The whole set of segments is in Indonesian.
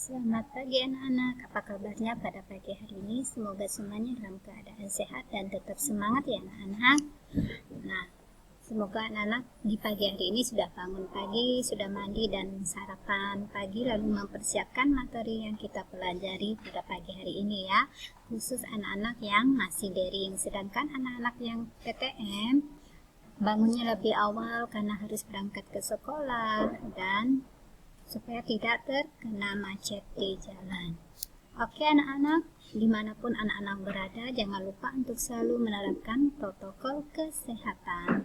Selamat pagi anak-anak, apa kabarnya pada pagi hari ini? Semoga semuanya dalam keadaan sehat dan tetap semangat ya anak-anak. Nah, semoga anak-anak di pagi hari ini sudah bangun pagi, sudah mandi dan sarapan pagi, lalu mempersiapkan materi yang kita pelajari pada pagi hari ini ya. Khusus anak-anak yang masih daring, sedangkan anak-anak yang PTM bangunnya lebih awal karena harus berangkat ke sekolah dan supaya tidak terkena macet di jalan. Oke anak-anak, dimanapun anak-anak berada, jangan lupa untuk selalu menerapkan protokol kesehatan.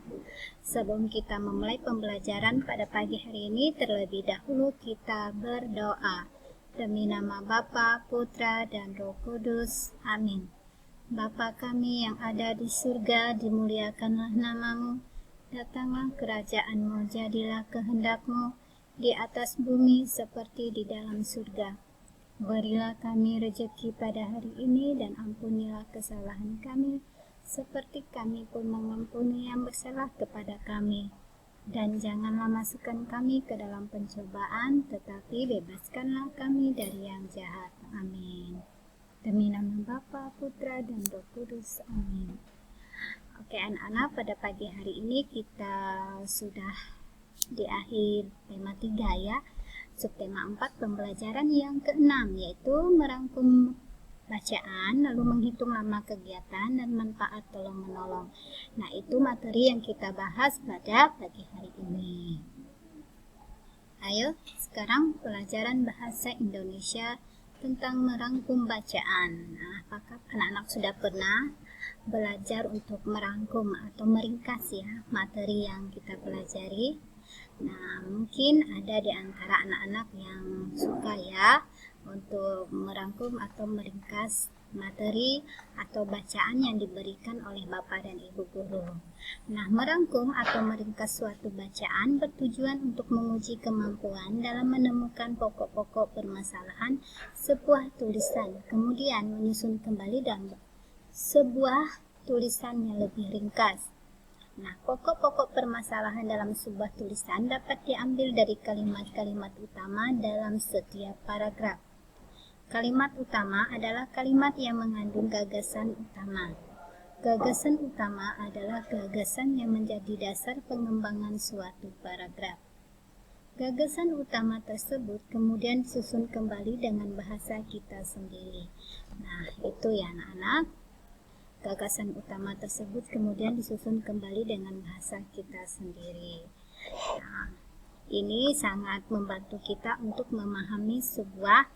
Sebelum kita memulai pembelajaran pada pagi hari ini, terlebih dahulu kita berdoa. Demi nama Bapa, Putra, dan Roh Kudus. Amin. Bapa kami yang ada di surga, dimuliakanlah namamu. Datanglah kerajaan-mu, jadilah kehendak-mu di atas bumi seperti di dalam surga. Berilah kami rejeki pada hari ini dan ampunilah kesalahan kami seperti kami pun mengampuni yang bersalah kepada kami. Dan janganlah masukkan kami ke dalam pencobaan, tetapi bebaskanlah kami dari yang jahat. Amin. Demi nama Bapa, Putra, dan Roh Kudus. Amin. Oke anak-anak, pada pagi hari ini kita sudah di akhir tema 3 ya, subtema 4 pembelajaran yang ke-6 yaitu merangkum bacaan, lalu menghitung lama kegiatan dan manfaat tolong-menolong. Nah, itu materi yang kita bahas pada pagi hari ini. Ayo, sekarang pelajaran bahasa Indonesia tentang merangkum bacaan. Nah, apakah anak-anak sudah pernah belajar untuk merangkum atau meringkas ya materi yang kita pelajari? Nah, mungkin ada di antara anak-anak yang suka ya untuk merangkum atau meringkas materi atau bacaan yang diberikan oleh Bapak dan Ibu guru. Nah, merangkum atau meringkas suatu bacaan bertujuan untuk menguji kemampuan dalam menemukan pokok-pokok permasalahan sebuah tulisan, kemudian menyusun kembali dalam sebuah tulisan yang lebih ringkas. Nah, pokok-pokok permasalahan dalam sebuah tulisan dapat diambil dari kalimat-kalimat utama dalam setiap paragraf. Kalimat utama adalah kalimat yang mengandung gagasan utama. Gagasan utama adalah gagasan yang menjadi dasar pengembangan suatu paragraf. Gagasan utama tersebut kemudian disusun kembali dengan bahasa kita sendiri. Nah, itu ya anak-anak. Gagasan utama tersebut kemudian disusun kembali dengan bahasa kita sendiri. Nah, ini sangat membantu kita untuk memahami sebuah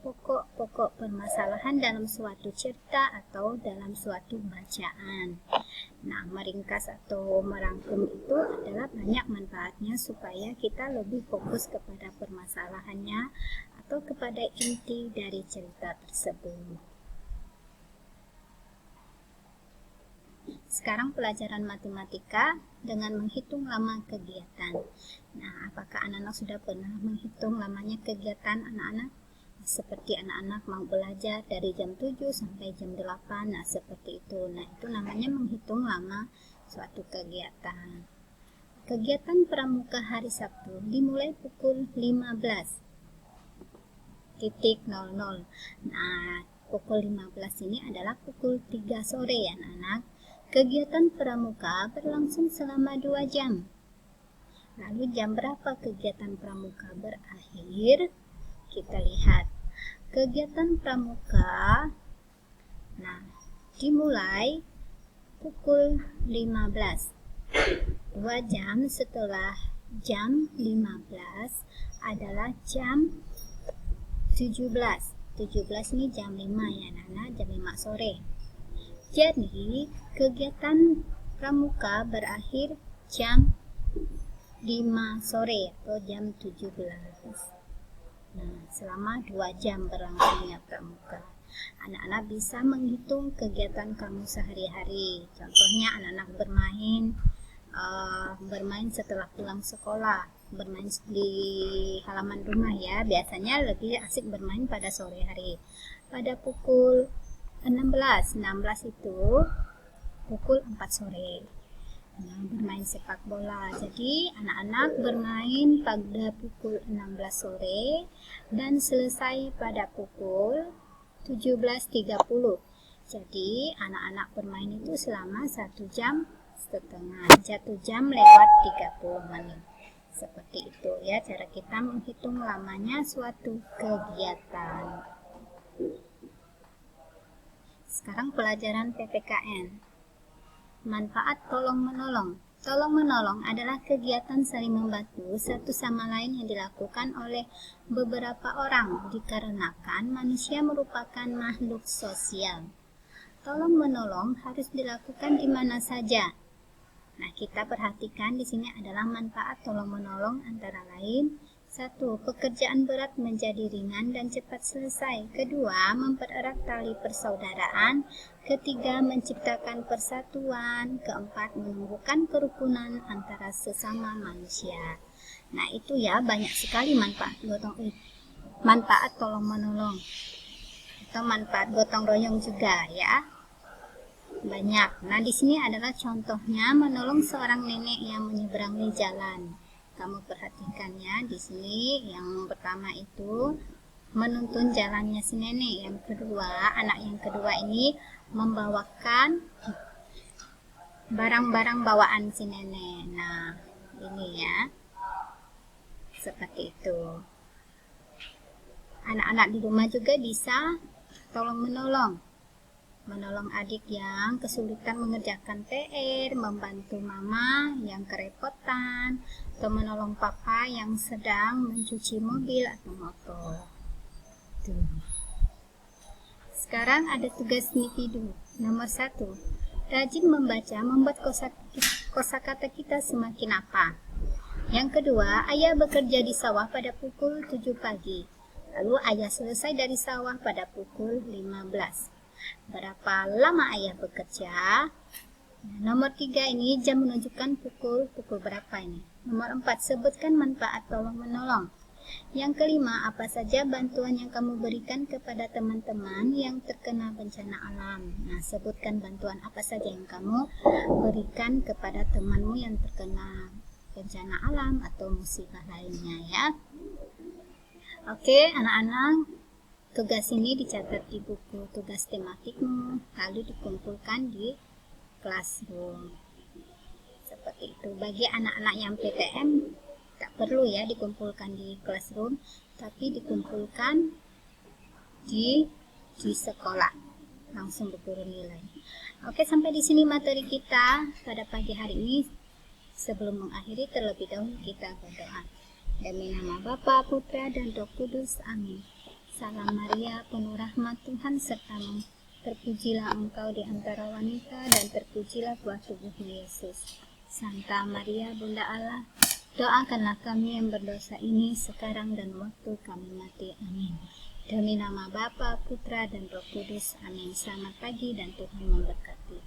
pokok-pokok permasalahan dalam suatu cerita atau dalam suatu bacaan. Nah, meringkas atau merangkum itu adalah banyak manfaatnya supaya kita lebih fokus kepada permasalahannya atau kepada inti dari cerita tersebut. Sekarang pelajaran matematika dengan menghitung lama kegiatan. Nah, apakah anak-anak sudah pernah menghitung lamanya kegiatan anak-anak? Seperti anak-anak mau belajar dari jam 7 sampai jam 8, nah seperti itu. Nah, itu namanya menghitung lama suatu kegiatan. Kegiatan pramuka hari Sabtu dimulai pukul 15.00. Nah, pukul 15 ini adalah pukul 3 sore ya anak-anak. Kegiatan pramuka berlangsung selama 2 jam. Lalu jam berapa kegiatan pramuka berakhir? Kita lihat. Kegiatan pramuka dimulai pukul 15. 2 jam setelah jam 15 adalah jam 17. 17 ini jam 5 ya anak-anak, jam 5 sore. Jadi, kegiatan pramuka berakhir jam 5 sore atau jam 17. Nah, selama 2 jam berlangsungnya pramuka. Anak-anak bisa menghitung kegiatan kamu sehari-hari. Contohnya anak-anak bermain setelah pulang sekolah, bermain di halaman rumah ya. Biasanya lebih asik bermain pada sore hari. Pada pukul 16 itu pukul 4 sore. bermain sepak bola. Jadi anak-anak bermain pada pukul 16 sore dan selesai pada pukul 17.30. Jadi anak-anak bermain itu selama 1,5 jam, 1 jam lewat 30 menit. Seperti itu ya cara kita menghitung lamanya suatu kegiatan. Sekarang pelajaran PPKN. Manfaat tolong-menolong. Tolong-menolong adalah kegiatan saling membantu satu sama lain yang dilakukan oleh beberapa orang dikarenakan manusia merupakan makhluk sosial. Tolong-menolong harus dilakukan di mana saja. Nah, kita perhatikan di sini adalah manfaat tolong-menolong antara lain: 1. Pekerjaan berat menjadi ringan dan cepat selesai. 2. Mempererat tali persaudaraan. 3. Menciptakan persatuan. 4. Menumbuhkan kerukunan antara sesama manusia. Nah, itu ya, banyak sekali manfaat tolong-menolong atau manfaat gotong royong juga ya. Banyak. Nah, di sini adalah contohnya menolong seorang nenek yang menyeberangi jalan. Kamu perhatikan ya, di sini yang pertama itu menuntun jalannya si nenek. Yang kedua, anak yang kedua ini membawakan barang-barang bawaan si nenek. Nah, ini ya, seperti itu. Anak-anak di rumah juga bisa tolong-menolong. Menolong adik yang kesulitan mengerjakan PR, membantu mama yang kerepotan, atau menolong papa yang sedang mencuci mobil atau motor. Tuh. Sekarang ada tugas individu. Nomor 1. Rajin membaca membuat kosakata kita semakin apa. Yang kedua, ayah bekerja di sawah pada pukul 7 pagi. Lalu ayah selesai dari sawah pada pukul 15. Berapa lama ayah bekerja? Nomor 3 ini jam menunjukkan pukul berapa ini. Nomor 4, sebutkan manfaat tolong-menolong. Yang kelima, apa saja bantuan yang kamu berikan kepada teman-teman yang terkena bencana alam. Nah, sebutkan bantuan apa saja yang kamu berikan kepada temanmu yang terkena bencana alam atau musibah lainnya ya. Oke, anak-anak, tugas ini dicatat di buku tugas tematikmu, lalu dikumpulkan di classroom. Seperti itu. Bagi anak-anak yang PTM, tak perlu ya dikumpulkan di classroom, tapi dikumpulkan di sekolah, langsung berguru nilai. Oke, sampai di sini materi kita pada pagi hari ini. Sebelum mengakhiri, terlebih dahulu kita berdoa. Demi nama Bapa, Putra, dan Roh Kudus. Amin. Salam Maria, penuh rahmat Tuhan sertamu. Terpujilah engkau di antara wanita, dan terpujilah buah tubuhmu Yesus. Santa Maria, Bunda Allah, doakanlah kami yang berdosa ini sekarang dan waktu kami mati. Amin. Demi nama Bapa, Putra, dan Roh Kudus. Amin. Selamat pagi dan Tuhan memberkati.